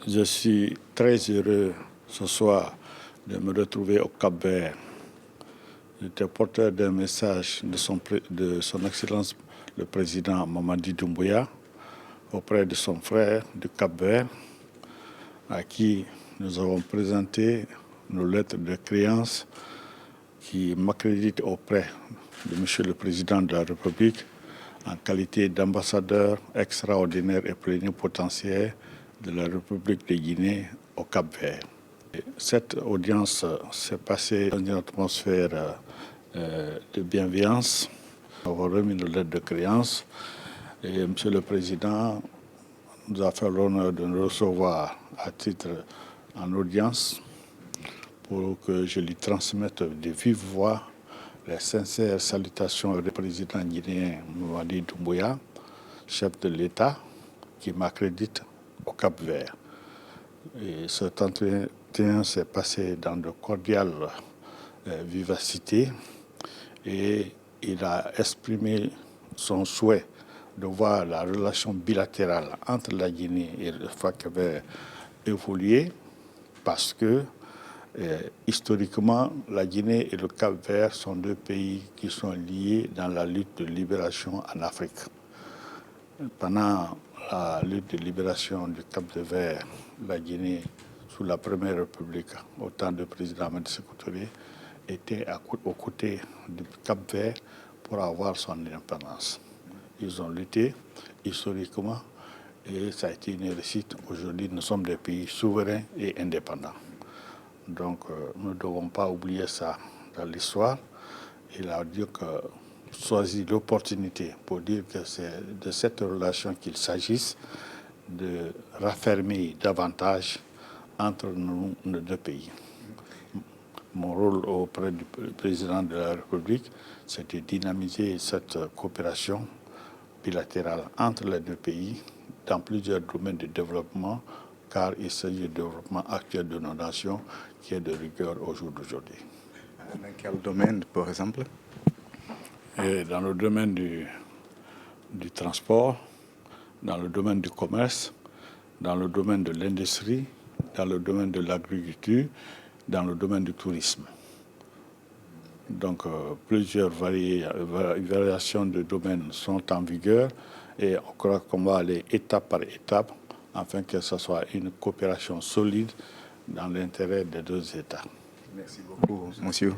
Je suis très heureux ce soir de me retrouver au Cap-Vert. J'étais porteur d'un message de son Excellence le Président Mamadi Doumbouya auprès de son frère du Cap-Vert, à qui nous avons présenté nos lettres de créance qui m'accréditent auprès de Monsieur le Président de la République en qualité d'ambassadeur extraordinaire et plénipotentiaire de la République de Guinée au Cap-Vert. Cette audience s'est passée dans une atmosphère de bienveillance. Nous avons remis nos lettres de créance et Monsieur le Président nous a fait l'honneur de nous recevoir à titre en audience pour que je lui transmette de vive voix les sincères salutations du président guinéen Mamadi Doumbouya, chef de l'État, qui m'accrédite au Cap-Vert. Et cet entretien s'est passé dans de cordiales vivacités et il a exprimé son souhait de voir la relation bilatérale entre la Guinée et le Cap-Vert évoluer parce que historiquement, la Guinée et le Cap-Vert sont deux pays qui sont liés dans la lutte de libération en Afrique. Pendant la lutte de libération du Cap-Vert, la Guinée, sous la Première République, au temps du président Ahmed Sékou Touré, était aux côtés du Cap-Vert pour avoir son indépendance. Ils ont lutté historiquement et ça a été une réussite. Aujourd'hui, nous sommes des pays souverains et indépendants. Donc, nous ne devons pas oublier ça dans l'histoire. Il a dit que choisi l'opportunité pour dire que c'est de cette relation qu'il s'agisse de raffermir davantage entre nos deux pays. Mon rôle auprès du président de la République, c'est de dynamiser cette coopération bilatérale entre les deux pays dans plusieurs domaines de développement, car il s'agit du développement actuel de nos nations qui est de rigueur au jour d'aujourd'hui. Dans quel domaine, par exemple? Dans le domaine du transport, dans le domaine du commerce, dans le domaine de l'industrie, dans le domaine de l'agriculture, dans le domaine du tourisme. Donc, plusieurs variations de domaines sont en vigueur et on croit qu'on va aller étape par étape afin que ce soit une coopération solide dans l'intérêt des deux États. Merci beaucoup, monsieur.